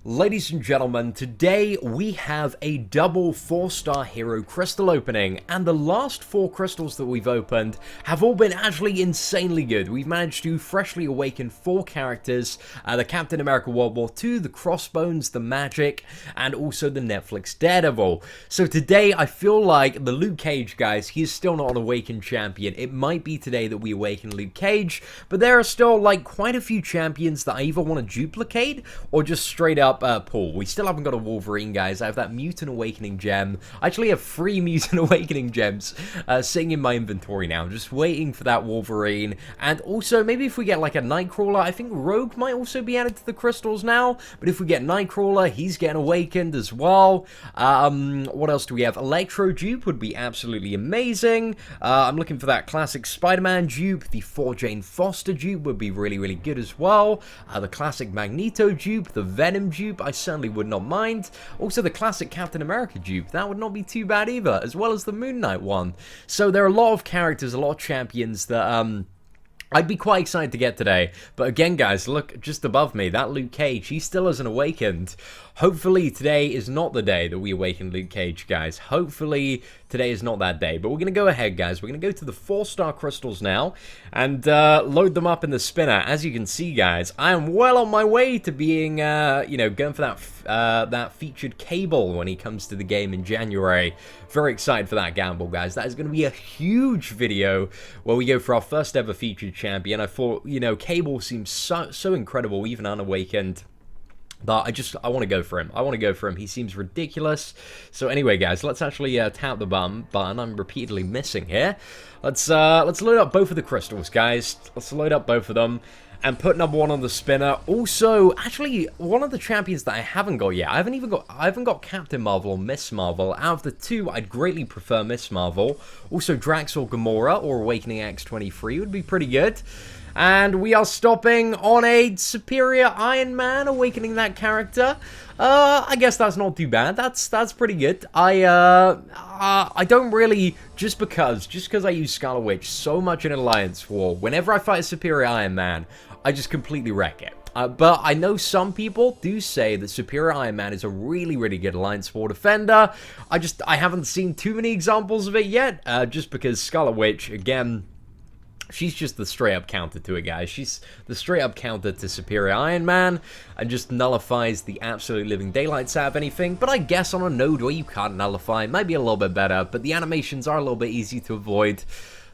Ladies and gentlemen, today we have a double 4-star hero crystal opening, and the last 4 crystals that we've opened have all been actually insanely good. We've managed to freshly awaken 4 characters, the Captain America World War II, the Crossbones, the Magic, and also the Netflix Daredevil. So today I feel like the Luke Cage, guys, he is still not an awakened champion. It might be today that we awaken Luke Cage, but there are still like quite a few champions that I either want to duplicate or just straight up pull. We still haven't got a Wolverine, guys. I have that Mutant Awakening gem. I actually have 3 Mutant Awakening gems sitting in my inventory now, just waiting for that Wolverine. And also, maybe if we get like a Nightcrawler, I think Rogue might also be added to the crystals now, but if we get Nightcrawler, he's getting awakened as well. What else do we have? Electro dupe would be absolutely amazing. I'm looking for that classic Spider-Man dupe. The 4 Jane Foster dupe would be really, really good as well. The classic Magneto dupe, the Venom dupe, I certainly would not mind. Also the classic Captain America dupe, that would not be too bad either, as well as the Moon Knight one. So there are a lot of characters, a lot of champions that I'd be quite excited to get today. But again, guys, look just above me, that Luke Cage, he still hasn't awakened. Hopefully today is not the day that we awaken Luke Cage, guys. Hopefully today is not that day. But we're going to go ahead, guys. We're going to go to the 4-star crystals now and load them up in the spinner. As you can see, guys, I am well on my way to being, you know, going for that featured Cable when he comes to the game in January. Very excited for that gamble, guys. That is going to be a huge video where we go for our first ever featured champion. I thought, you know, Cable seems so incredible, even unawakened. But I want to go for him. I want to go for him. He seems ridiculous. So anyway, guys, let's actually tap the button. I'm repeatedly missing here. Let's load up both of the crystals, guys. Let's load up both of them and put number 1 on the spinner. Also, actually, one of the champions that I haven't got yet. I haven't got Captain Marvel or Miss Marvel. Out of the 2, I'd greatly prefer Miss Marvel. Also, Drax or Gamora or Awakening X-23 would be pretty good. And we are stopping on a Superior Iron Man, awakening that character. I guess that's not too bad. That's pretty good. I don't really, just because I use Scarlet Witch so much in Alliance War, whenever I fight a Superior Iron Man, I just completely wreck it. But I know some people do say that Superior Iron Man is a really, really good Alliance War defender. I haven't seen too many examples of it yet, just because Scarlet Witch, again, she's just the straight-up counter to it, guys. She's the straight-up counter to Superior Iron Man and just nullifies the absolute living daylights out of anything. But I guess on a node where you can't nullify, it might be a little bit better, but the animations are a little bit easy to avoid.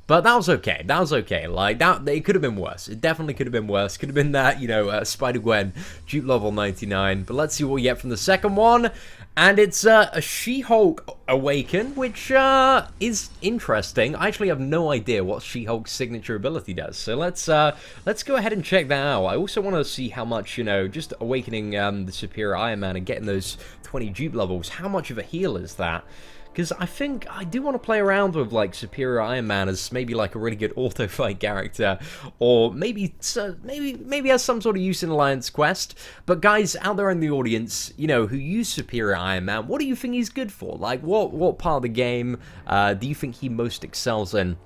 But that was okay. That was okay. Like, it could have been worse. It definitely could have been worse. Could have been that, you know, Spider-Gwen, dupe level 99. But let's see what we get from the second one. And it's a She-Hulk Awaken, which is interesting. I actually have no idea what She-Hulk's signature ability does. So let's go ahead and check that out. I also want to see how much, you know, just awakening the Superior Iron Man and getting those 20 dupe levels, how much of a heal is that? Because I think I do want to play around with, like, Superior Iron Man as maybe, like, a really good auto-fight character. Or maybe has some sort of use in Alliance Quest. But guys out there in the audience, you know, who use Superior Iron Man, what do you think he's good for? Like, what part of the game do you think he most excels in?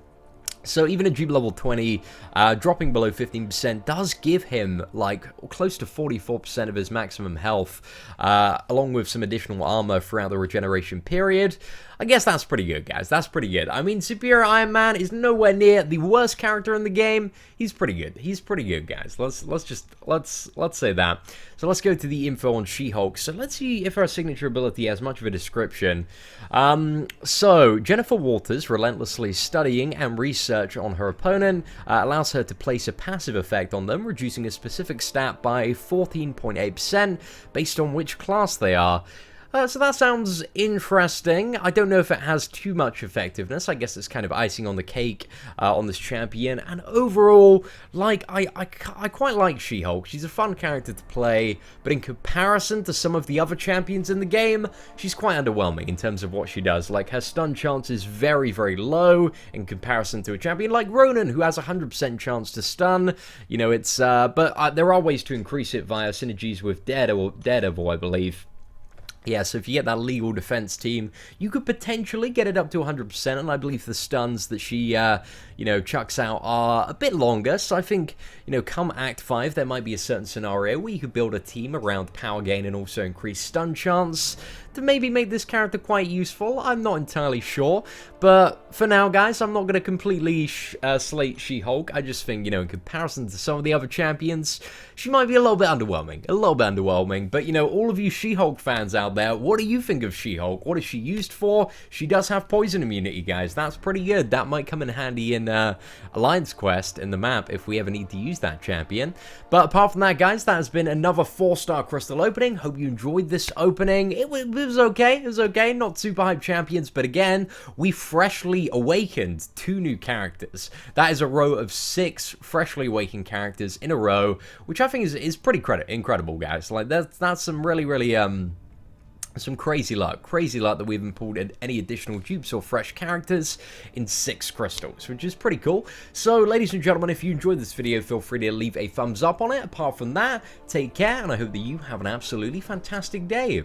So even at dupe level 20, dropping below 15% does give him, like, close to 44% of his maximum health, along with some additional armor throughout the regeneration period. I guess that's pretty good, guys. That's pretty good. I mean, Superior Iron Man is nowhere near the worst character in the game. He's pretty good. He's pretty good, guys. Let's say that. So let's go to the info on She-Hulk. So let's see if her signature ability has much of a description. So Jennifer Walters, relentlessly studying and research on her opponent, allows her to place a passive effect on them, reducing a specific stat by 14.8% based on which class they are. So that sounds interesting. I don't know if it has too much effectiveness. I guess it's kind of icing on the cake on this champion. And overall, like, I quite like She-Hulk. She's a fun character to play, but in comparison to some of the other champions in the game, she's quite underwhelming in terms of what she does. Like, her stun chance is very, very low in comparison to a champion like Ronan, who has a 100% chance to stun. You know, it's, but there are ways to increase it via synergies with Daredevil, I believe. Yeah, so if you get that legal defense team, you could potentially get it up to 100%, and I believe the stuns that she, you know, chucks out are a bit longer, so I think, you know, come Act 5, there might be a certain scenario where you could build a team around power gain and also increase stun chance to maybe make this character quite useful. I'm not entirely sure, but for now, guys, I'm not going to completely slate She-Hulk. I just think, you know, in comparison to some of the other champions, she might be a little bit underwhelming, but, you know, all of you She-Hulk fans out there, what do you think of She-Hulk? What is she used for? She does have poison immunity, guys. That's pretty good. That might come in handy in Alliance Quest in the map if we ever need to use that champion. But apart from that, guys, that has been another 4-star crystal opening. Hope you enjoyed this opening. It was okay. It was okay. Not super hype champions, but again, we freshly awakened 2 new characters. That is a row of 6 freshly awakened characters in a row, which I think is pretty incredible, guys. Like that's some really some crazy luck that we haven't pulled in any additional dupes or fresh characters in 6 crystals, which is pretty cool. So, ladies and gentlemen, if you enjoyed this video, feel free to leave a thumbs up on it. Apart from that, take care, and I hope that you have an absolutely fantastic day.